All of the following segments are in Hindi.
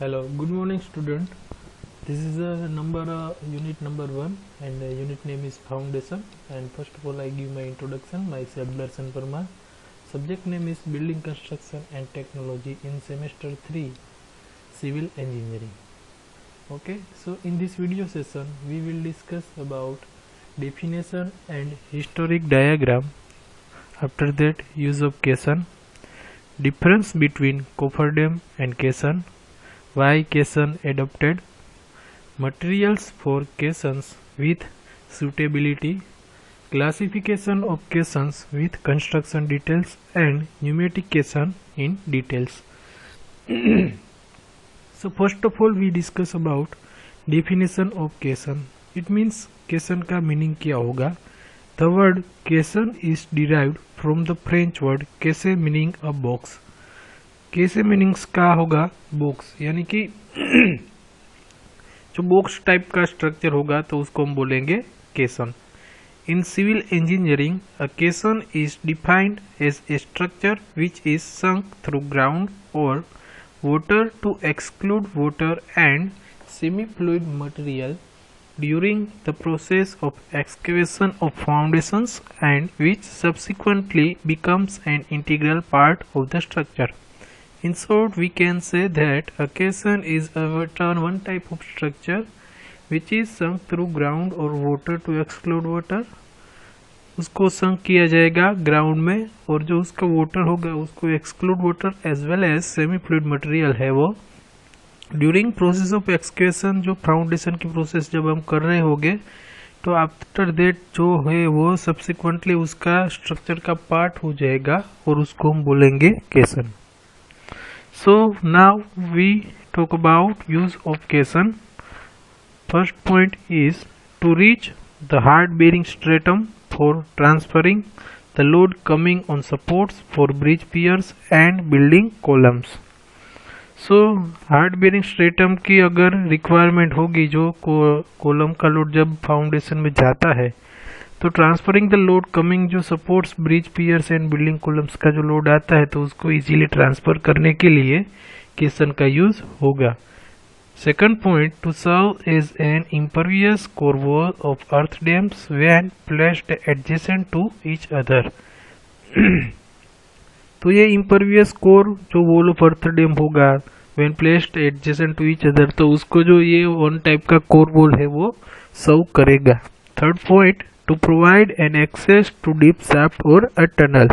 Hello, good morning student. This is unit number 1 and unit name is foundation, and first of all I give my introduction. Myself Darshan Parmar. Subject name is building construction and technology in semester 3 civil engineering. Okay, so in this video session we will discuss about definition and historic diagram. After that, use of caisson, difference between cofferdam and caisson, why caisson adopted, materials for caissons with suitability, classification of caissons with construction details, and pneumatic caisson in details. So first of all we discuss about definition of caisson. It means caisson का meaning क्या होगा. The word caisson is derived from the French word caisse meaning a box. कैसे मीनिंग्स का होगा बॉक्स, यानी कि जो बॉक्स टाइप का स्ट्रक्चर होगा तो उसको हम बोलेंगे कैसन. In civil engineering a caisson is defined as a structure which is sunk through ground और water to exclude water and semi fluid material during the process of excavation of foundations and which subsequently becomes an integral part of the structure. In short, we can say that a caisson is one type of structure which is sunk through ground or water to exclude water. उसको sunk किया जाएगा ground में और जो उसका water होगा उसको exclude water as well as semi fluid material है वो. During process of excavation, जो foundation की process जब हम कर रहे होंगे तो after that जो है वो subsequently उसका structure का part हो जाएगा और उसको हम बोलेंगे caisson. So now we talk about use of caisson. First point is to reach the hard bearing stratum for transferring the load coming on supports for bridge piers and building columns. So hard bearing stratum की अगर requirement होगी जो column का load जब foundation में जाता है तो ट्रांसफरिंग द लोड कमिंग जो supports bridge piers and building columns का जो लोड आता है तो उसको इजीली ट्रांसफर करने के लिए कैसन का यूज होगा. Second point, to serve as an impervious core wall of earth dams when placed adjacent to each other. तो ये इम्परवियस कोर जो वॉल ऑफ अर्थ डैम होगा when placed adjacent to each other, तो उसको जो ये वन टाइप का कोर वॉल है वो सर्व करेगा. Third point, to provide an access to deep shaft और अ टनल.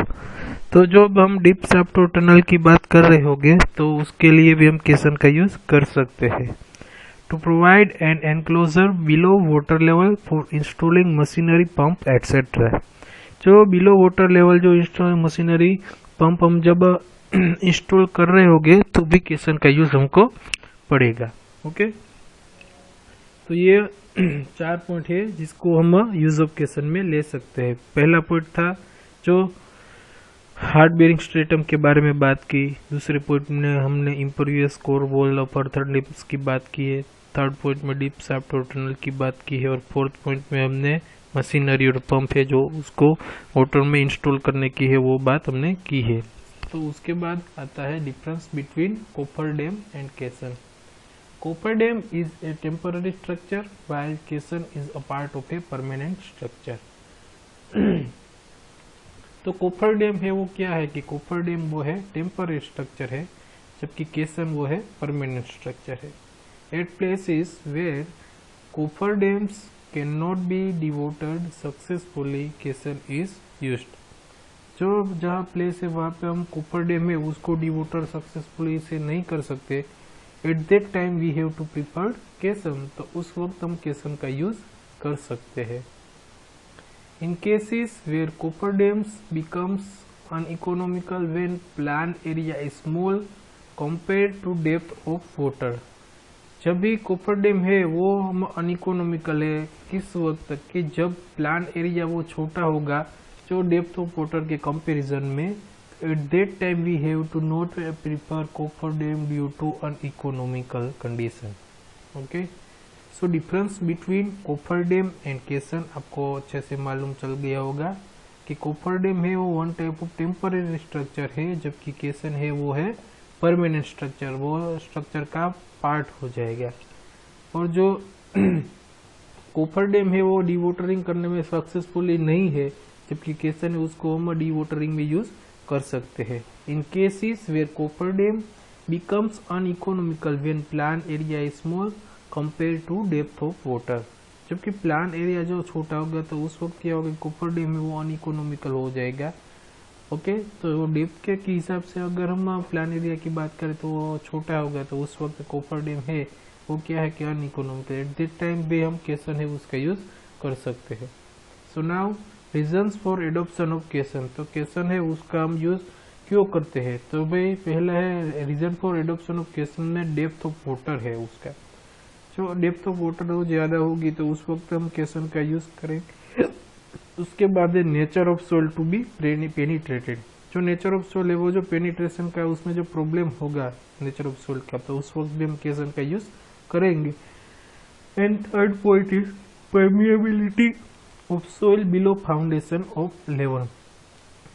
तो जब हम डीप शाफ्ट और टनल की बात कर रहे होंगे तो उसके लिए भी हम कैसन का यूज कर सकते हैं. To provide an enclosure below water level for installing machinery pump etcetera. जो बिलो वाटर लेवल जो इंस्टॉलिंग मशीनरी पंप हम जब इंस्टॉल कर रहे होंगे तो भी कैसन का यूज हमको पड़ेगा. ओके, तो ये 4 पॉइंट है जिसको हम यूज ऑफ कैसन में ले सकते हैं. पहला पॉइंट था जो हार्ड बेरिंग स्ट्रेटम के बारे में बात की. दूसरे पॉइंट में हमने impervious core wall of earth dams की बात की है. थर्ड पॉइंट में डीप शाफ्ट और टनल की बात की है. और फोर्थ पॉइंट में हमने मशीनरी और पंप है जो उसको वाटर में इंस्टॉल करने की है वो बात हमने की है. तो उसके बाद आता है डिफरेंस बिटवीन कोफरडैम एंड कैसन. Cofferdam is a temporary structure while caisson is a part of a permanent structure. तो कोफरडैम है वो क्या है कि कोफरडैम वो है टेम्पररी स्ट्रक्चर है जबकि कैसन वो है परमानेंट स्ट्रक्चर है. At places where cofferdams can not be devoted successfully caisson is used. जो जहाँ प्लेस है वहाँ पे हम कोफरडैम है उसको डिवोटर सक्सेसफुली से नहीं कर सकते. At that time we have to prefer caisson, तो उस वक्त हम कैसन का यूज कर सकते हैं. In cases where cofferdams becomes uneconomical when plan area is small compare to depth of water. जब भी कोफरडैम है वो हम अनइकोनॉमिकल है किस वक्त तक कि जब प्लान एरिया वो छोटा होगा जो डेप्थ ऑफ वाटर के कंपैरिजन में. At that time we have to not prefer cofferdam due to uneconomical condition. Okay, so difference between cofferdam and caisson आपको अच्छे से मालूम चल गया होगा कि कोफरडैम है वो one type of temporary structure है जबकि कैसन है वो है परमानेंट स्ट्रक्चर, वो स्ट्रक्चर का पार्ट हो जाएगा। और जो कोफरडेम है वो डीवोटरिंग करने में सक्सेसफुली नहीं है, जबकि केसन है उसको हम डीवोटरिंग में यूज कर सकते हैं। In cases where cofferdam becomes uneconomical when plan area is small compared to depth of water, जबकि प्लान एरिया जो छोटा होगा तो उस वक्त क्या होगा, कोफरडेम में वो अनइकोनॉमिकल हो जाएगा। ओके, तो डेप्थ के हिसाब से अगर हम प्लान एरिया की बात करें तो वो छोटा होगा, तो उस वक्त कोफरडेम है वो क्या है कि अनइकोनॉमिकल। एट दैट टाइम भी हम केसन है उसका यूज कर सकते हैं। So now reasons for adoption of केसन, तो केसन है उसका हम यूज क्यों करते हैं, तो भाई पहला है रीजन फॉर एडॉप्शन ऑफ केसन में डेप्थ ऑफ वाटर है उसका। जो डेप्थ ऑफ वाटर वो ज्यादा होगी तो उस वक्त हम केसन का यूज करेंगे। उसके बाद है nature of soil to be penetrated, जो नेचर ऑफ सोइल है वो जो पेनिट्रेशन का उसमें जो प्रॉब्लम होगा नेचर ऑफ सोइल का, तो उस वक्त भी हम केसन का यूज करेंगे। And third point is permeability of soil below foundation of level,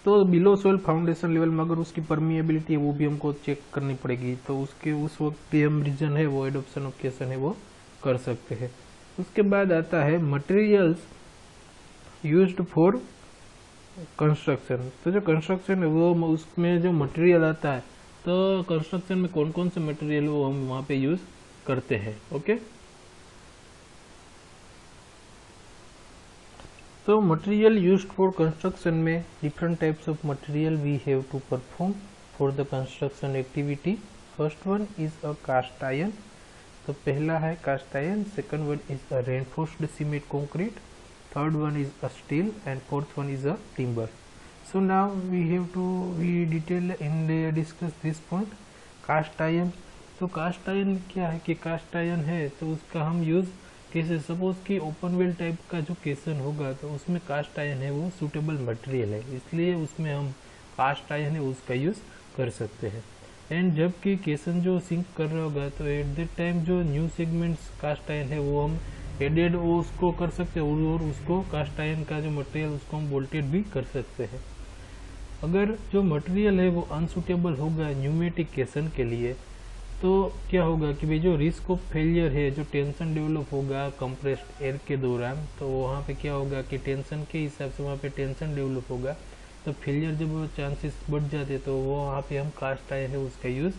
तो बिलो सोइल फाउंडेशन लेवल में अगर उसकी परमिएबिलिटी है वो भी हमको चेक करनी पड़ेगी, तो उसके उस वक्त भी हम रीजन है वो एडॉप्शन ऑफ केसन है वो कर सकते हैं। उसके बाद आता है मटेरियल्स यूज्ड फॉर कंस्ट्रक्शन, तो जो कंस्ट्रक्शन है वो उसमें जो मटेरियल आता है, तो कंस्ट्रक्शन में कौन कौन से मटेरियल वो हम वहाँ पे यूज करते हैं। ओके, तो मटेरियल यूज्ड फॉर कंस्ट्रक्शन में different types of material we have to perform for the construction activity. First one is a cast iron, तो पहला है cast iron, second one is a reinforced cement concrete, third one is a steel and fourth one is a timber. So now we have to detail in discuss this point cast iron. तो कास्ट आयरन क्या है कि कास्ट आयरन है तो उसका हम यूज कैसे, सपोज कि ओपन वेल टाइप का जो केसन होगा तो उसमें कास्ट आयरन है वो सूटेबल मटेरियल है, इसलिए उसमें हम कास्ट आयरन है उसका यूज कर सकते हैं। एंड जबकि केसन जो सिंक कर रहा होगा तो एट दैट टाइम जो न्यू सेगमेंट्स कास्ट आयरन है वो हम एडेड वो उसको कर सकते हैं, और उसको कास्ट आयरन का जो मटेरियल उसको हम बोल्टेड भी कर सकते हैं। अगर जो मटेरियल है वो अनसूटेबल होगा न्यूमेटिक केसन के लिए, तो क्या होगा कि भाई जो रिस्क ऑफ फेलियर है, जो टेंशन डेवलप होगा कंप्रेस्ड एयर के दौरान, तो वहाँ पे क्या होगा कि टेंशन के हिसाब से वहाँ पे टेंशन डेवलप होगा, तो फेलियर जब वो चांसेस बढ़ जाते तो वो वहाँ पे हम कास्ट आयरन है उसका यूज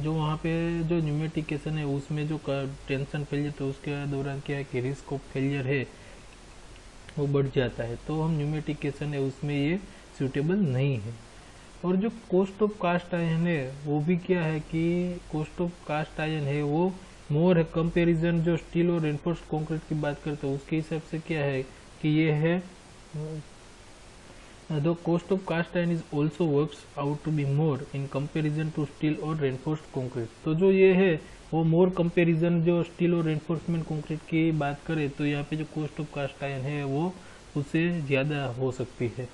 जो वहाँ पे जो न्यूमेटिकेशन है उसमें जो टेंशन फेलियर, तो उसके दौरान क्या है कि रिस्क ऑफ फेलियर है वो बढ़ जाता है, तो हम न्यूमेटिकेशन है उसमें ये सूटेबल नहीं है। और जो कॉस्ट ऑफ कास्ट आयरन है वो भी क्या है कि कॉस्ट ऑफ कास्ट आयरन है वो मोर है कंपैरिजन जो स्टील और रेनफोर्स्ड कंक्रीट की बात करते हैं उसके हिसाब से क्या है कि ये है the cost of cast iron is also works out to be more in comparison to steel और रेनफोर्स्ड कंक्रीट। तो जो ये है वो मोर कंपैरिजन जो स्टील और रेनफोर्समेंट कंक्रीट की बात करें तो यहाँ पे जो कॉस्ट ऑफ कास्ट आयरन है वो उससे ज़्यादा हो सकती है।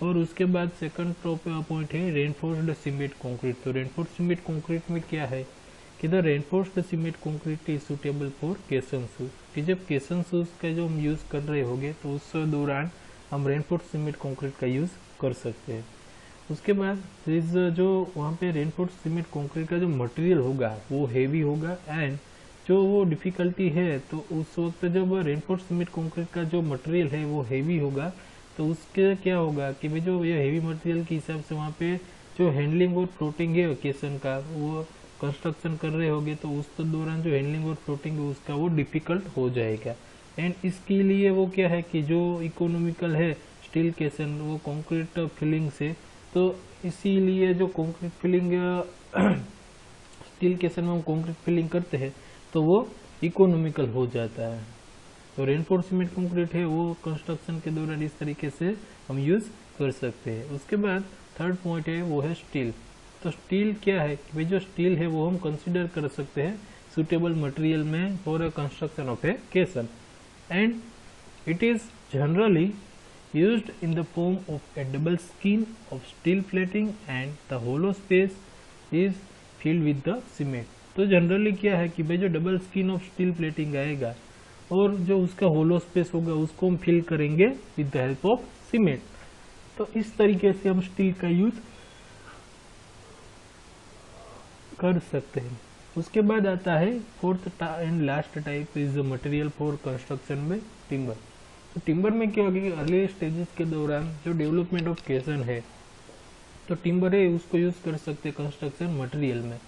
और उसके बाद सेकंड पॉइंट है रेनफोर्स्ड सीमेंट कंक्रीट। तो रेनफोर्स्ड सीमेंट कंक्रीट में क्या है कि the reinforced cement concrete is suitable for केसन शूज, कि जब केसन शूज का जो हम यूज़ कर रहे होंगे तो उस दौरान हम रेनफोर्स्ड सीमेंट कंक्रीट का यूज़ कर सकते हैं। उसके बाद जो वहाँ पे रेनफोर्स्ड सीमेंट कंक्रीट का जो मटेरियल होगा वो हेवी होगा, एंड जो वो डिफिकल्टी है तो उस वक्त जब रेनफोर्स्ड सीमेंट कंक्रीट का जो मटेरियल है वो हेवी होगा तो उसके क्या होगा कि भाई जो ये हेवी मटेरियल के हिसाब से वहाँ पे जो हैंडलिंग और फ्लोटिंग है केसन का वो कंस्ट्रक्शन कर रहे होंगे तो उस दौरान जो हैंडलिंग और फ्लोटिंग है उसका वो डिफिकल्ट हो जाएगा। एंड इसके लिए वो क्या है कि जो इकोनॉमिकल है स्टील केसन वो कंक्रीट फिलिंग से, तो इसीलिए जो कंक्रीट फिलिंग स्टील केसन में हम कंक्रीट फिलिंग करते हैं तो वो इकोनॉमिकल हो जाता है। तो रेनफोर्स्ड सीमेंट कंक्रीट है वो कंस्ट्रक्शन के दौरान इस तरीके से हम यूज कर सकते हैं। उसके बाद थर्ड पॉइंट है वो है स्टील। तो स्टील क्या है कि भाई जो स्टील है वो हम कंसीडर कर सकते हैं सुटेबल मटेरियल में फॉर अ कंस्ट्रक्शन ऑफ ए केसन, and it is generally used in the form of a double skin of steel plating and the hollow space is filled with the cement। तो जनरली क्या है कि भाई जो double skin of steel plating आएगा और जो उसका होलो स्पेस होगा उसको हम फिल करेंगे with the help of cement. तो इस तरीके से हम स्टील का यूज कर सकते हैं। उसके बाद आता है fourth and last type is material for construction में टिम्बर। तो टिम्बर में क्या होगा कि अर्ली स्टेजेस के दौरान जो डेवलपमेंट ऑफ केसन है तो टिम्बर है उसको यूज कर सकते हैं कंस्ट्रक्शन मटेरियल में।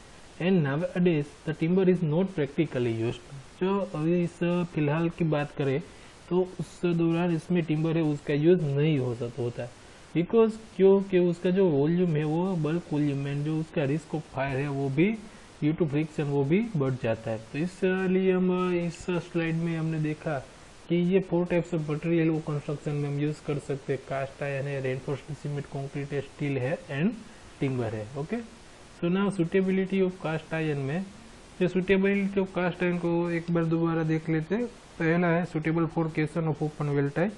And nowadays the timber is not practically used. जो अभी इस फिलहाल की बात करें तो उस दौरान इसमें टिम्बर है उसका यूज नहीं हो सकता होता बिकॉज क्योंकि उसका जो वॉल्यूम है वो बल्क वॉल्यूम एंड जो उसका रिस्क ऑफ फायर है वो भी ड्यू टू फ्रिक्शन वो भी बढ़ जाता है। तो इसलिए हम इस स्लाइड में हमने देखा कि ये 4 टाइप्स ऑफ मटेरियल वो कंस्ट्रक्शन में हम यूज कर सकते हैं। कास्ट आयरन है, रेनफोर्स्ड सीमेंट कंक्रीट है, स्टील है एंड टिम्बर है। Okay, so now suitability of cast iron में जो सुटेबिलिटी ऑफ कास्ट आयरन को एक बार दोबारा देख लेते हैं। पहला है सुटेबल फॉर केसन ऑफ ओपन वेल टाइप।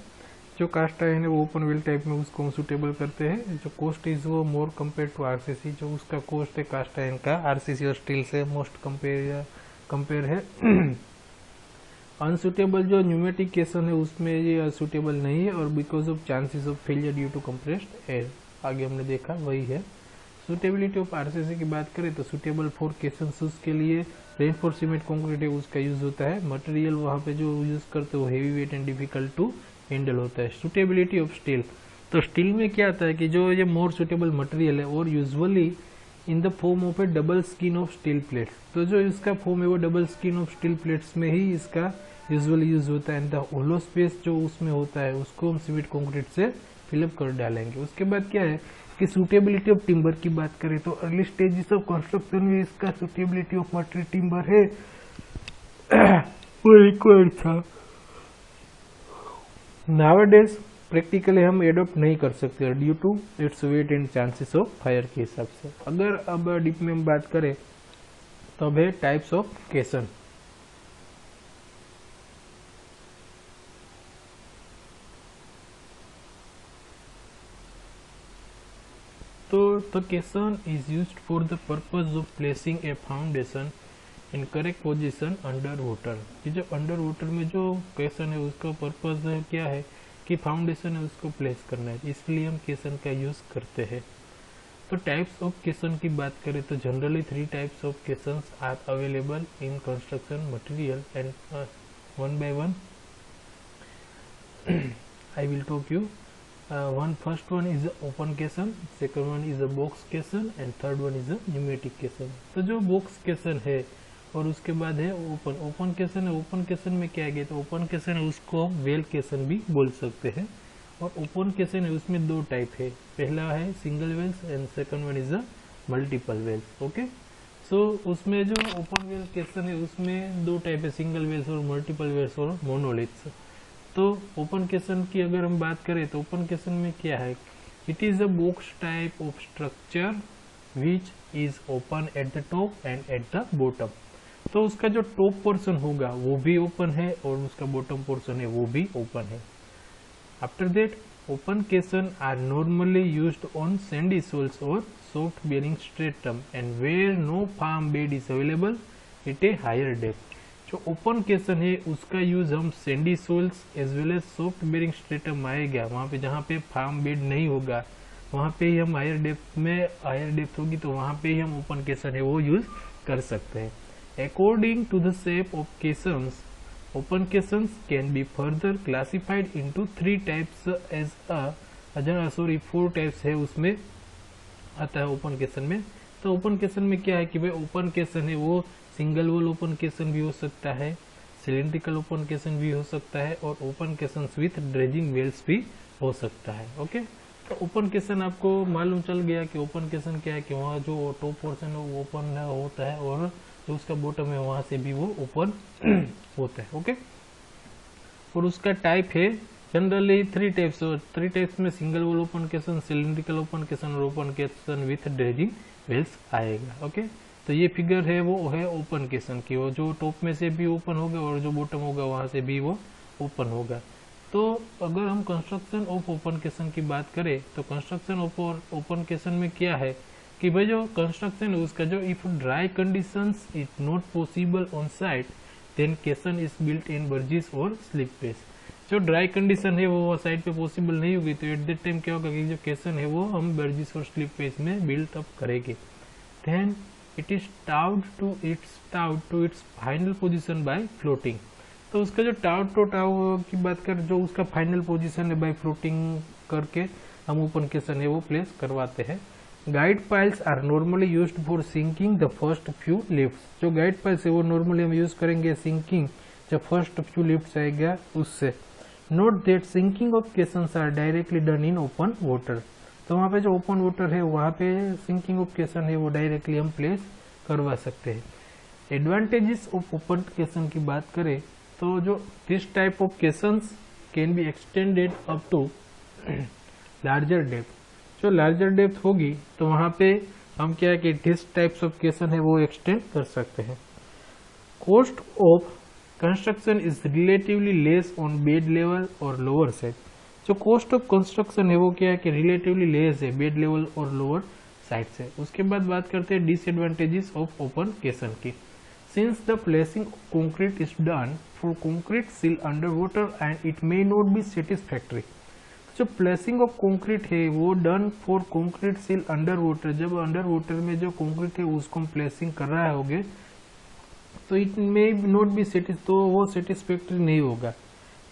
जो कास्ट आयरन है वो ओपन वेल टाइप में उसको हम सुटेबल करते हैं। जो कॉस्ट इज वो मोर कंपेयर टू आरसीसी, जो उसका कॉस्ट है कास्ट आयरन का आरसीसी और स्टील से मोस्ट कंपेयर है। अनसुटेबल जो न्यूमेटिक केसन है उसमें ये सुटेबल नहीं है और because of chances of failure due to compressed air, आगे हमने देखा वही है। सुटेबिलिटी ऑफ आरसीसी की बात करें तो सुटेबल फॉर केसन के लिए रेनफोर्स्ड सीमेंट कंक्रीट है उसका यूज होता है। मटेरियल वहाँ पे जो यूज करते हो heavy weight and difficult to handle होता है। सुटेबिलिटी ऑफ स्टील, तो स्टील में क्या आता है कि जो ये मोर सुटेबल मटेरियल है और usually in the form of A double skin of steel plates. तो जो इसका फॉर्म है वो double skin of steel plates में ही इसका यूजुअली यूज होता है। एंड द होलो स्पेस जो उसमें होता है उसको हम सीमेंट कंक्रीट से फिलअप कर डालेंगे। उसके बाद क्या है कि सुटेबिलिटी ऑफ टिम्बर की बात करें तो अर्ली स्टेजेस ऑफ कंस्ट्रक्शन में इसका सुटेबिलिटी ऑफ मटेरियल टिम्बर है वो रिक्वायर्ड था। नाउअडेज प्रैक्टिकली हम एडॉप्ट नहीं कर सकते due to its weight and chances of fire के हिसाब से। अगर अब डीप में हम बात करें तो अब है टाइप्स ऑफ केसन। तो केसन is used for the purpose of placing A foundation in correct position under water. ये जो अंडर वाटर में जो केसन है उसका पर्पज क्या है कि फाउंडेशन है उसको प्लेस करना है, इसलिए हम केसन का यूज करते हैं। तो टाइप्स ऑफ केसन की बात करें तो generally 3 types of caissons are available in construction material and one by one I will talk you. First one is open केसन, second one is a box केसन and third one is a pneumatic केसन। तो जो box केसन है और उसके बाद है ओपन केसन है। ओपन केसन में क्या है तो ओपन केसन है उसको हम वेल केसन भी बोल सकते हैं। और ओपन केसन है उसमें 2 टाइप है, पहला है single wells and second one is a multiple wells. Okay, so उसमें जो ओपन वेल केसन है उसमें 2 टाइप है, सिंगल वेल्स और मल्टीपल वेल्स और मोनोलिथ्स। तो ओपन केसन की अगर हम बात करें तो ओपन केसन में क्या है, it is a box type of structure which is open at the top and eight the bottom. तो उसका जो टॉप पोर्शन होगा वो भी ओपन है और उसका बॉटम पोर्शन है वो भी ओपन है। After that open caisson are normally used on sandy soils और soft bearing stratum and where no firm bed is available at a higher depth. जो ओपन केसन है उसका यूज हम sandy soils as well as soft bearing stratum आएगा वहां पे जहाँ पे फार्म बेड नहीं होगा वहां पे ही हम हायर डेप्थ होगी तो वहां पे ही हम ओपन केसन है वो यूज कर सकते हैं। According to the shape of caissons open caissons can be further classified into 3 types as 4 types है उसमें आता है ओपन केसन में। तो ओपन केसन में क्या है कि भाई ओपन केसन है वो सिंगल वॉल ओपन केसन भी हो सकता है, सिलिंड्रिकल ओपन केसन भी हो सकता है और ओपन केसन विथ ड्रेजिंग वेल्स भी हो सकता है। ओके, तो ओपन केसन आपको मालूम चल गया कि ओपन केसन क्या है कि वहाँ जो टॉप पोर्शन है वो ओपन होता है और जो उसका बॉटम है वहां से भी वो ओपन होता है। ओके, और उसका टाइप है जनरली 3 टाइप्स। 3 टाइप्स में सिंगल वॉल ओपन केसन, सिलिंड्रिकल ओपन केसन और ओपन केसन विथ ड्रेजिंग वेल्स आएगा। ओके, तो ये फिगर है वो है ओपन केसन की, वो जो टॉप में से भी ओपन होगा और जो बॉटम होगा वहां से भी वो ओपन होगा। तो अगर हम कंस्ट्रक्शन ऑफ ओपन केसन की बात करें तो कंस्ट्रक्शन ऑफ ओपन केसन में क्या है कि भाई जो कंस्ट्रक्शन है उसका जो if dry conditions is not possible on site then caisson is built in barges और स्लिप पेस। जो ड्राई कंडीशन है वो साइट पे पॉसिबल नहीं होगी तो एट दैट टाइम क्या होगा कि जो केसन है वो हम बर्जिस और स्लिप पेस में बिल्ट अप करेंगे। Then it is towed to its final position by floating. तो उसका जो टाउ की बात कर, जो उसका फाइनल पोजीशन है बाय फ्लोटिंग करके हम ओपन केशन है वो प्लेस करवाते हैं। Guide piles are normally used for sinking the first few lifts. जो गाइड पाइल्स है वो नॉर्मली हम यूज करेंगे सिंकिंग, जब फर्स्ट फ्यू लिफ्ट्स आएगा उससे। Note that sinking of caissons are directly done in open water. तो वहाँ पे जो ओपन वाटर है वहाँ पे सिंकिंग ऑफ केशन है वो डायरेक्टली हम प्लेस करवा सकते हैं। एडवांटेजेस ऑफ ओपन केशन की बात करें तो जो this type of caissons can be extended up to larger depth. जो लार्जर डेप्थ होगी तो वहाँ पे हम क्या है कि दिस टाइप्स ऑफ केशन है वो एक्सटेंड कर सकते हैं। Cost of construction is relatively less on bed level और लोअर साइड। जो कॉस्ट ऑफ कंस्ट्रक्शन है वो क्या है कि रिलेटिवली लेस है बेड लेवल और लोअर साइड से। उसके बाद बात करते हैं डिसएडवांटेजेस ऑफ ओपन केशन की। Since the placing of concrete is done for concrete seal under water and it may not be satisfactory. जो प्लेसिंग ऑफ कंक्रीट है वो done for concrete seal under water, जब अंडर वाटर में जो कंक्रीट है उसको हम प्लेसिंग कर रहे होंगे तो इट मे नॉट बी तो वो सेटिस्फैक्टरी नहीं होगा।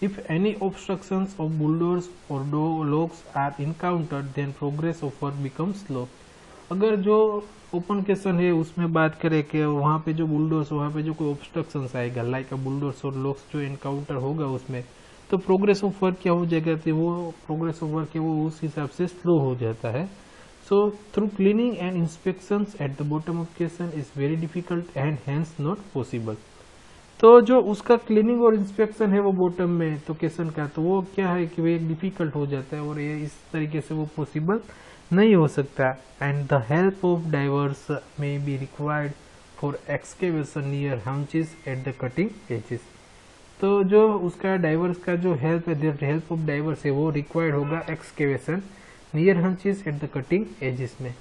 If any obstructions of boulders or logs are encountered, then progress of work becomes slow. अगर जो ओपन केशन है उसमें बात करें कि वहाँ पे जो बुलडोर्स, वहाँ पे जो कोई ऑब्स्ट्रक्शंस आएगा लाइक बुलडोर्स और लॉग्स जो एनकाउंटर होगा उसमें, तो प्रोग्रेस ऑफ वर्क क्या हो जाएगा, तो वो प्रोग्रेस ऑफ वर्क है वो उस हिसाब से स्लो हो जाता है। So through cleaning and inspections eight the bottom of cation is very difficult and hence not possible. तो जो उसका क्लीनिंग और इंस्पेक्शन है वो बॉटम में तो केशन का, तो वो क्या है कि वो एक डिफिकल्ट हो जाता है और ये इस तरीके से वो पॉसिबल नहीं हो सकता। And the help of divers may be required for excavation near haunches at the cutting edges. तो जो उसका डाइवर्स का जो हेल्प है, हेल्प ऑफ डाइवर्स है वो रिक्वायर्ड होगा excavation near haunches at the cutting edges में।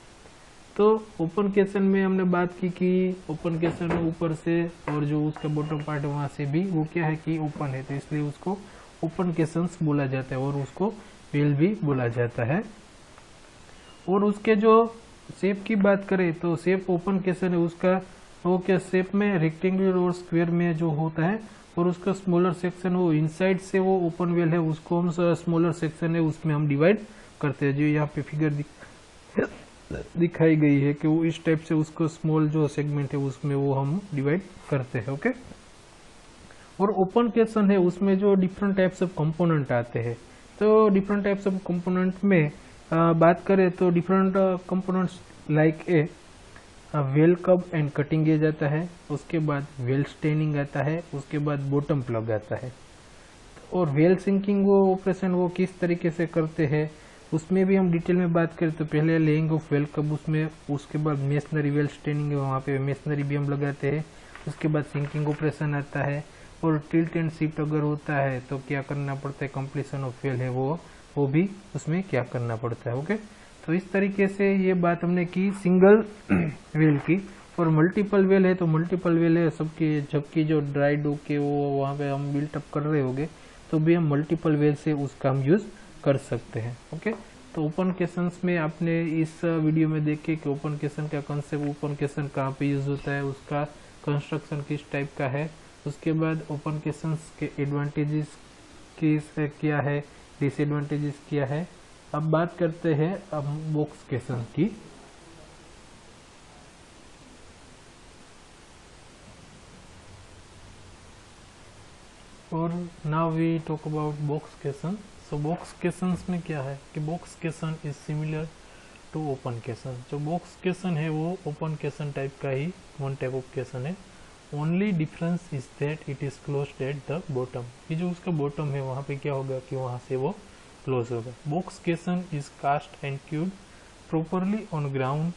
तो ओपन केशन में हमने बात की कि ओपन केशन में ऊपर से और जो उसका बॉटम पार्ट है वहां से भी वो क्या है कि ओपन है, तो इसलिए उसको ओपन केशंस बोला जाता है और उसको वेल भी बोला जाता है। और उसके जो शेप की बात करें तो शेप ओपन केशन है उसका वो क्या शेप में रेक्टेंगुलर और स्क्वायर में जो होता है, और उसका स्मॉलर सेक्शन वो इनसाइड से वो ओपन वेल है उसको हम स्मॉलर सेक्शन है उसमें हम डिवाइड करते हैं। जो यहाँ पे फिगर दिखाई गई है कि वो इस टाइप से उसको स्मॉल जो सेगमेंट है उसमें वो हम डिवाइड करते हैं। ओके। और ओपन केशन है उसमें जो डिफरेंट टाइप्स ऑफ कंपोनेंट आते हैं, तो डिफरेंट टाइप्स ऑफ कंपोनेंट में बात करें तो different components like a well कब एंड कटिंग एज आता है, उसके बाद वेल स्टेनिंग आता है, उसके बाद बॉटम प्लग आता है। और वेल सिंकिंग वो ऑपरेशन वो किस तरीके से करते हैं उसमें भी हम डिटेल में बात करें तो पहले लेइंग ऑफ वेल कब उसमें, उसके बाद मेसनरी वेल स्टेनिंग है वहाँ पे मेसनरी भी हम लगाते हैं, उसके बाद सिंकिंग ऑपरेशन आता है। और टिल्ट एंड शिफ्ट अगर होता है तो क्या करना पड़ता है, कंप्लीशन ऑफ वेल है वो भी उसमें क्या करना पड़ता है। ओके। तो इस तरीके से ये बात हमने की सिंगल वेल की। और मल्टीपल वेल है तो मल्टीपल वेल है सबकी, जबकि जो ड्राई डो के वो वहाँ पे हम बिल्टअप कर रहे होंगे तो भी हम मल्टीपल वेल से उसका हम यूज कर सकते हैं। ओके। तो ओपन केशंस में आपने इस वीडियो में देखे कि ओपन केशन का कॉन्सेप्ट, ओपन केशन कहाँ पे यूज होता है, उसका कंस्ट्रक्शन किस टाइप का है, उसके बाद ओपन केशंस के एडवांटेजेस क्या है, डिसएडवांटेजेस क्या है। अब बात करते हैं अब बॉक्स केशन की। और now we talk about box caisson. So box caissons में क्या है कि box caisson is similar to open caisson. जो बॉक्स केशन है वो ओपन केशन टाइप का ही वन टाइप ऑफ केशन है। Only difference is that it is closed at the bottom. ये जो उसका बॉटम है वहाँ पे क्या होगा कि वहाँ से वो क्लोज होगा। Box caisson is cast and cured properly on ground.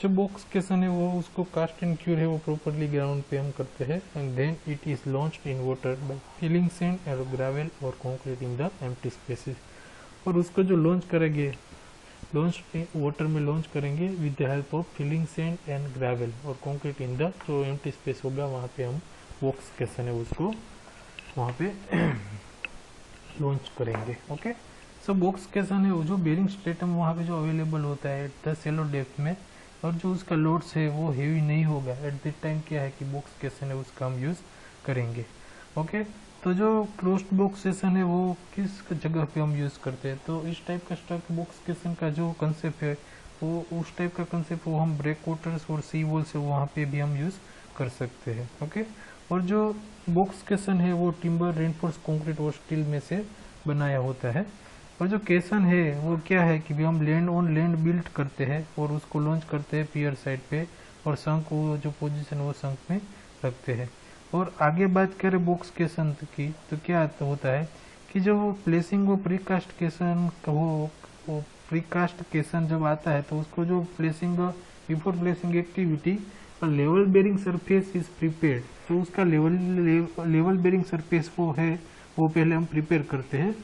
जो बॉक्स केशन है वो उसको कास्ट एंड क्यूर है वो प्रॉपरली ग्राउंड पे हम करते हैं। And then it is launched in water by filling sand और ग्रेवल और concrete in the empty spaces. और उसको जो लॉन्च करेंगे, लॉन्च वाटर में लॉन्च करेंगे with the help of filling sand and gravel और कंक्रीट इन द जो एम्प्टी स्पेस होगा वहाँ पे हम बॉक्स केशन है उसको वहाँ पे लॉन्च करेंगे। ओके। सो बॉक्स केशन है जो बेरिंग स्ट्रेटम वहाँ पे जो अवेलेबल होता है द सेलो डेप्थ में, और जो उसका लोड्स है वो हेवी नहीं होगा, एट दैट टाइम क्या है कि बॉक्स केसन है उसका हम यूज़ करेंगे। ओके, तो जो क्लोज्ड बॉक्स केसन है वो किस जगह पे हम यूज़ करते हैं, तो इस टाइप का स्ट्रक बॉक्स केसन का जो कंसेप्ट है वो उस टाइप का कंसेप्ट वो हम ब्रेक वाटर्स और सी वॉल से वहाँ पे भी हम यूज़ कर सकते हैं। ओके, और जो बॉक्स केसन है वो टिम्बर, रेनफोर्स कंक्रीट और स्टील में से बनाया होता है। और जो केसन है वो क्या है कि भी हम लैंड ऑन लैंड बिल्ड करते हैं और उसको लॉन्च करते हैं पियर साइड पे, और संक वो जो पोजीशन वो संक में रखते हैं। और आगे बात करें बॉक्स केसन की, तो क्या होता है कि जो प्लेसिंग वो प्रीकास्ट केसन वो प्रीकास्ट केसन जब आता है तो उसको जो placing before placing activity level bearing surface is prepared, तो उसका लेवल बेरिंग सरफेस वो है वो पहले हम प्रिपेयर करते हैं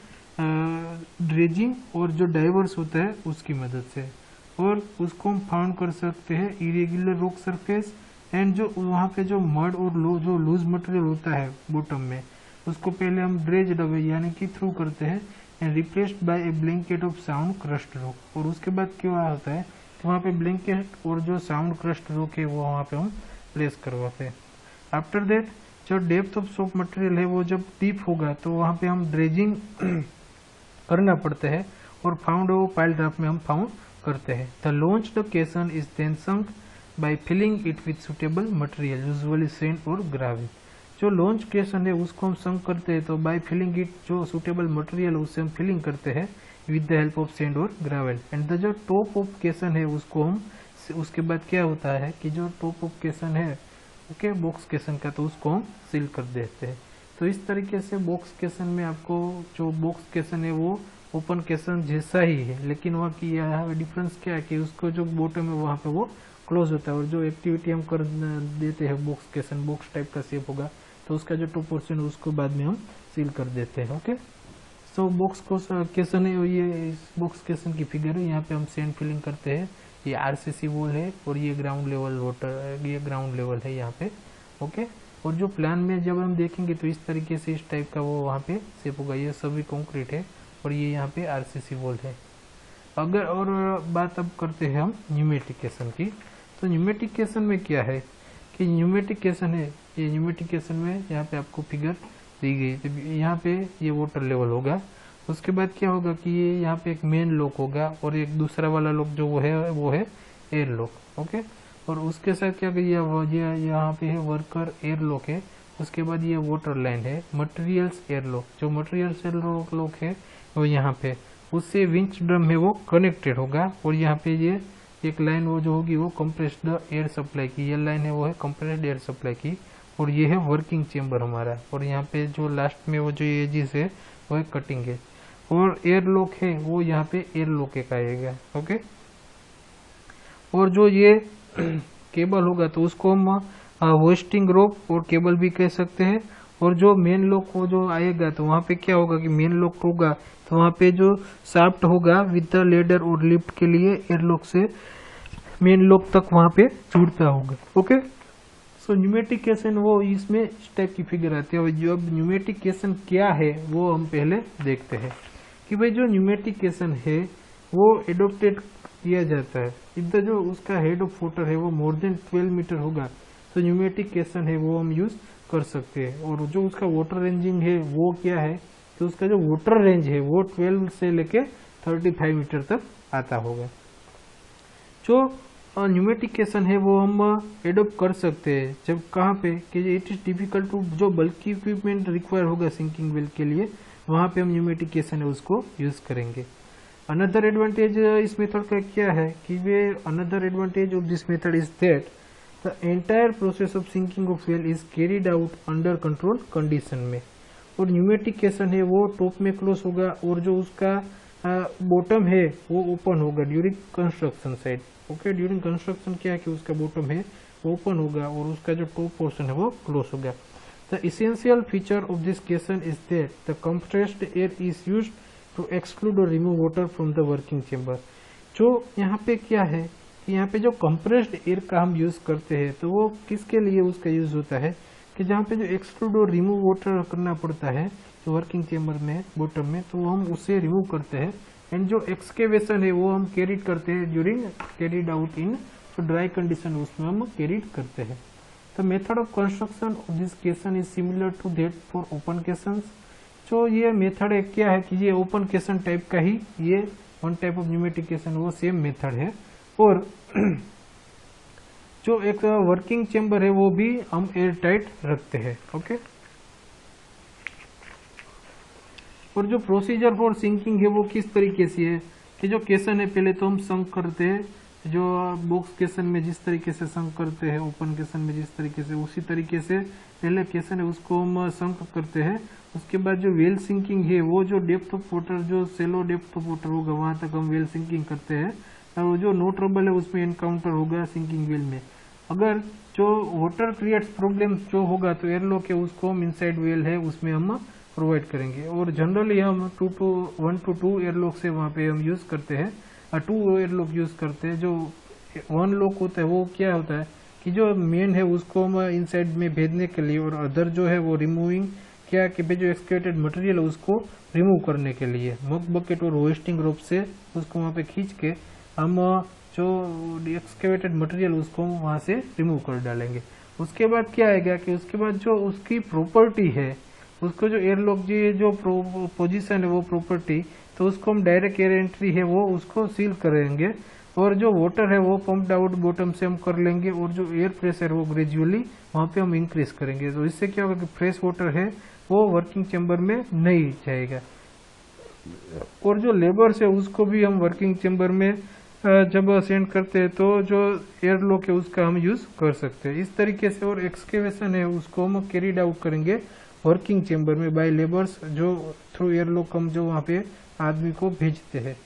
ड्रेजिंग और जो डाइवर्स होता है उसकी मदद से, और उसको हम फाउंड कर सकते हैं इरेगुलर रॉक सरफेस एंड जो वहाँ पे जो मड और जो लूज मटेरियल होता है बॉटम में उसको पहले हम ड्रेज्ड अवे यानी कि थ्रू करते हैं and replaced by A blanket of sound crust rock, और उसके बाद क्या होता है तो वहाँ पे ब्लैंकेट और जो साउंड क्रस्ट रॉक है वो वहाँ पे हम प्लेस करवाते हैं। आफ्टर दैट जो डेप्थ ऑफ सॉफ्ट मटेरियल है वो जब डीप होगा तो वहाँ पे हम ड्रेजिंग करना पड़ता है और फाउंड वो पाइल ड्राफ्ट में हम फाउंड करते हैं। The launched caisson is then sunk by filling it with suitable material usually sand और ग्रेवल। जो लॉन्च केसन है उसको हम संक करते हैं तो बाय फिलिंग इट जो सुटेबल मटेरियल उससे हम फिलिंग करते हैं with the help of sand और ग्रेवल। एंड द जो टॉप ऑफ केसन है उसको हम उसके बाद क्या होता है कि जो टॉप ऑफ केसन है ओके बॉक्स केसन का तो उसको हम सील कर देते हैं। तो इस तरीके से बॉक्स केसन में आपको जो बॉक्स केसन है वो ओपन केसन जैसा ही है, लेकिन वहाँ की यहाँ डिफरेंस क्या है कि उसको जो बॉटम है वहाँ पे वो क्लोज होता है, और जो एक्टिविटी हम कर देते हैं बॉक्स केसन बॉक्स टाइप का शेप होगा तो उसका जो टॉप पोर्शन है उसको बाद में हम सील कर देते हैं। ओके, सो बॉक्स केसन है ये इस बॉक्स केसन की फिगर है, यहाँ पे हम सैंड फिलिंग करते हैं, ये आरसीसी वॉल है और ये ग्राउंड लेवल वाटर ये ग्राउंड लेवल है यहाँ पे। ओके, और जो प्लान में जब हम देखेंगे तो इस तरीके से इस टाइप का वो वहाँ पे शेप होगा, ये सभी कंक्रीट है और ये यहाँ पे आरसीसी वॉल है। अगर और बात अब करते हैं हम न्यूमेटिकेशन की, तो न्यूमेटिकेशन में क्या है कि न्यूमेटिकेशन है ये न्यूमेटिकेशन में यहाँ पे आपको फिगर दी गई, तो यहाँ पे ये वाटर लेवल होगा, उसके बाद क्या होगा कि ये यहाँ पे एक मेन लॉक होगा और एक दूसरा वाला लॉक जो वो है एयर लॉक। ओके, और उसके साथ क्या किया यहाँ पे है वर्कर एयर लॉक है, उसके बाद ये वाटर लाइन है मटेरियल्स एयर लॉक, जो मटेरियल्स एयर लॉक है वो यहाँ पे उससे विंच ड्रम है वो कनेक्टेड होगा, और यहाँ पे ये एक लाइन वो जो होगी वो कंप्रेस्ड एयर सप्लाई की, ये लाइन है वो है कंप्रेस्ड एयर सप्लाई की, और ये है वर्किंग चेम्बर हमारा, और यहाँ पे जो लास्ट में वो जो एजिस है वो है कटिंग है, और एयर लॉक है वो यहाँ पे एयर लॉक एक आएगा। ओके, और जो ये केबल होगा तो उसको हम होस्टिंग रोप और केबल भी कह सकते हैं, और जो मेन लॉक वो जो आएगा तो वहाँ पे क्या होगा कि मेन लॉक होगा तो वहाँ पे जो शाफ्ट होगा विद द लेडर और लिफ्ट के लिए एयर लॉक से मेन लॉक तक वहाँ पे जुड़ता होगा। ओके, सो न्यूमेटिकेशन वो इसमें इस टाइप की फिगर आती है। और जो अब न्यूमेटिकेशन क्या है वो हम पहले देखते हैं कि भाई जो न्यूमेटिकेशन है वो एडोप्टेड किया जाता है इधर जो उसका हेड ऑफ वाटर है वो मोर देन 12 मीटर होगा तो न्यूमेटिकेशन है वो हम यूज कर सकते हैं। और जो उसका वाटर रेंजिंग है वो क्या है तो उसका जो वाटर रेंज है वो 12 से लेके 35 मीटर तक आता होगा। जो न्यूमेटिकेशन है वो हम एडोप्ट कर सकते हैं जब कहाँ पे कि इट इज डिफिकल्ट टू जो बल्कि इक्विपमेंट रिक्वायर होगा सिंकिंग वेल के लिए वहाँ पे हम न्यूमेटिकेशन है उसको यूज करेंगे। अनदर एडवांटेज इस मेथड का क्या है कि वे another advantage of this method is that the entire process of sinking of well is carried out under control condition में। और न्यूमेटिकेशन है वो टॉप में क्लोज होगा और जो उसका बॉटम है वो ओपन होगा during construction side. Okay, during construction क्या है कि उसका बॉटम है ओपन होगा और उसका जो टॉप पोर्शन है वो क्लोज होगा। The essential feature of this caisson is that the compressed air is used to exclude और remove water from the working chamber. जो यहाँ पे क्या है कि यहाँ पे जो कंप्रेस्ड एयर का हम यूज करते हैं तो वो किसके लिए उसका यूज होता है कि जहाँ पे जो एक्सक्लूड और रिमूव वाटर करना पड़ता है जो वर्किंग चेंबर में बॉटम में तो हम उसे रिमूव करते हैं। एंड जो एक्सकेवेशन है वो हम कैरिड करते हैं ड्यूरिंग कैरिड आउट इन जो ड्राई कंडीशन उसमें हम कैरीड करते हैं। तो method of construction of this caisson is similar to that for open caissons. जो ये मेथड है क्या है कि ये ओपन केसन टाइप का ही, ये वन टाइप ऑफ न्यूमेटिक केसन वो सेम मेथड है। और जो एक वर्किंग चेंबर है वो भी हम एयर टाइट रखते हैं। ओके, और जो प्रोसीजर फॉर सिंकिंग है वो किस तरीके से है कि जो केसन है पहले तो हम संक करते हैं, जो बॉक्स केसन में जिस तरीके से संक करते हैं, ओपन केसन में जिस तरीके से, उसी तरीके से पहले केसन है उसको हम संक करते हैं। उसके बाद जो वेल सिंकिंग है वो जो डेप्थ ऑफ वाटर, जो सेलो डेप्थ ऑफ वाटर होगा वहां तक हम वेल सिंकिंग करते हैं। और जो नो ट्रबल है उसमें एनकाउंटर होगा सिंकिंग वेल में। अगर जो वाटर क्रिएट्स प्रॉब्लम जो होगा तो एयरलॉक है उसको हम इनसाइड वेल है उसमें हम प्रोवाइड करेंगे। और जनरली हम 1 to 2 एयरलॉक से वहाँ पे हम यूज करते हैं, 2 एयरलॉक यूज करते हैं। जो 1 लॉक होता है वो क्या होता है कि जो मेन है उसको हम इनसाइड में भेजने के लिए, और अदर जो है वो रिमूविंग क्या कि जो एक्सकेवेटेड मटेरियल है उसको रिमूव करने के लिए मग बकेट और होइस्टिंग रोप से उसको वहाँ पे खींच के हम जो एक्सकेवेटेड मटेरियल उसको वहाँ से रिमूव कर डालेंगे। उसके बाद क्या आएगा कि उसके बाद जो उसकी प्रॉपर्टी है, उसको जो एयरलॉक जो पोजीशन है वो प्रॉपर्टी, तो उसको हम डायरेक्ट एयर एंट्री है वो उसको सील करेंगे। और जो वाटर है वो पंप्ड आउट बॉटम से हम कर लेंगे, और जो एयर प्रेशर वो ग्रेजुअली वहाँ पे हम इंक्रीज करेंगे। तो इससे क्या होगा कि फ्रेश वाटर है वो वर्किंग चेंबर में नहीं जाएगा। और जो लेबर्स है उसको भी हम वर्किंग चेंबर में जब सेंड करते हैं तो जो एयरलॉक है उसका हम यूज कर सकते हैं इस तरीके से। और एक्सकेवेशन है उसको हम कैरीड आउट करेंगे वर्किंग चेंबर में बाय लेबर्स, जो थ्रू एयरलॉक हम जो वहाँ पे आदमी को भेजते हैं।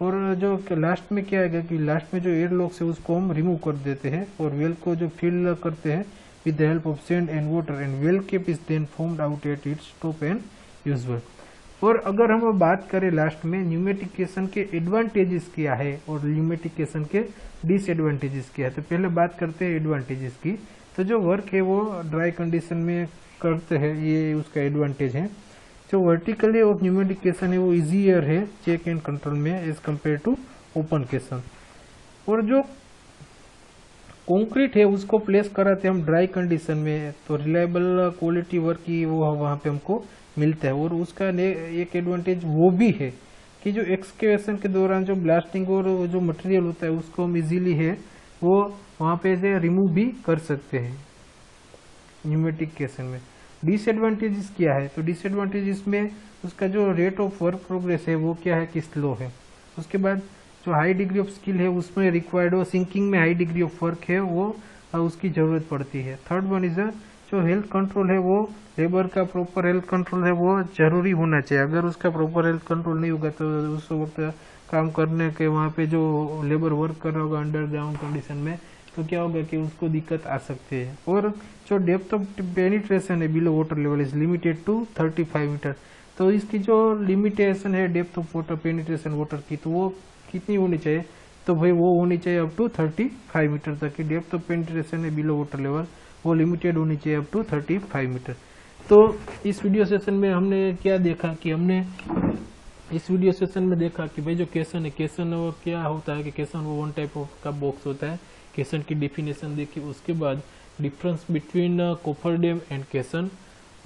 और जो लास्ट में क्या आएगा कि लास्ट में जो एयरलॉक है उसको हम रिमूव कर देते हैं और वेल को जो फिल करते हैं with the help of sand and water, and well cap is then formed out at its top and usual. और अगर हम बात करें लास्ट में न्यूमेटिकेशन के एडवांटेजेस क्या है और न्यूमेटिकेशन के डिसएडवांटेजेस क्या है, तो पहले बात करते हैं एडवांटेजेस की। तो जो वर्क है वो ड्राई कंडीशन में करते हैं, ये उसका एडवांटेज है। जो वर्टिकली ऑफ न्यूमेटिकेशन है वो इजियर है चेक एंड कंट्रोल में एज कम्पेयर टू ओपन केशन। और जो कंक्रीट है उसको प्लेस कराते हैं हम ड्राई कंडीशन में, तो रिलायबल क्वालिटी वर्क की वो वहाँ पे हमको मिलता है। और उसका एक एडवांटेज वो भी है कि जो एक्सकेवेशन के दौरान जो ब्लास्टिंग और जो मटेरियल होता है उसको हम इजीली है वो वहाँ पे से रिमूव भी कर सकते हैं न्यूमेटिक केसन में। डिसएडवांटेजेस क्या है, तो डिसएडवांटेजेस में उसका जो रेट ऑफ वर्क प्रोग्रेस है वो क्या है कि स्लो है। उसके बाद जो हाई डिग्री ऑफ स्किल है उसमें रिक्वायर्ड हो, सिंकिंग में हाई डिग्री ऑफ वर्क है वो उसकी जरूरत पड़ती है। थर्ड वन इज जो हेल्थ कंट्रोल है वो लेबर का प्रॉपर हेल्थ कंट्रोल है वो जरूरी होना चाहिए। अगर उसका प्रॉपर हेल्थ कंट्रोल नहीं होगा तो उस वक्त काम करने के वहाँ पे जो लेबर वर्क कर रहा होगा अंडरग्राउंड कंडीशन में, तो क्या होगा कि उसको दिक्कत आ सकती है। और जो डेप्थ ऑफ पेनिट्रेशन है below water level is limited to 35 metre, तो इसकी जो लिमिटेशन है depth of water penetration water की, तो वो कितनी होनी चाहिए, तो भाई वो होनी चाहिए अप टू 35 मीटर तक की डेप्थ ऑफ पेनिट्रेशन है बिलो वाटर लेवल, वो लिमिटेड होनी चाहिए अप टू 35 मीटर। तो इस वीडियो सेशन में हमने क्या देखा कि हमने इस वीडियो सेशन में देखा कि भाई जो केसन है, केसन वो क्या होता है कि केसन वो वन टाइप ऑफ का बॉक्स होता है। केसन की डेफिनेशन देखी, उसके बाद difference between coffer dam and caisson,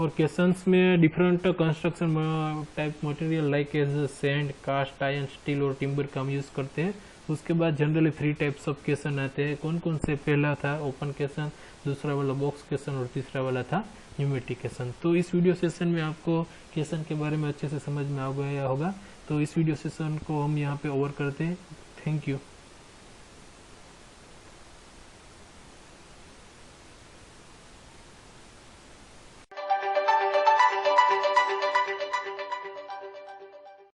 और केसन्स में different construction type material like as sand, cast iron, steel और टिम्बर का हम यूज करते हैं। उसके बाद जनरली 3 टाइप्स ऑफ केसन आते हैं। कौन कौन से, पहला था ओपन केसन, दूसरा वाला बॉक्स केसन और तीसरा वाला था न्यूमेटिक केसन। तो इस वीडियो सेशन में आपको केसन के बारे में अच्छे से समझ में आ गया होगा। तो इस वीडियो सेशन को हम यहाँ पे ओवर करते हैं। Thank you.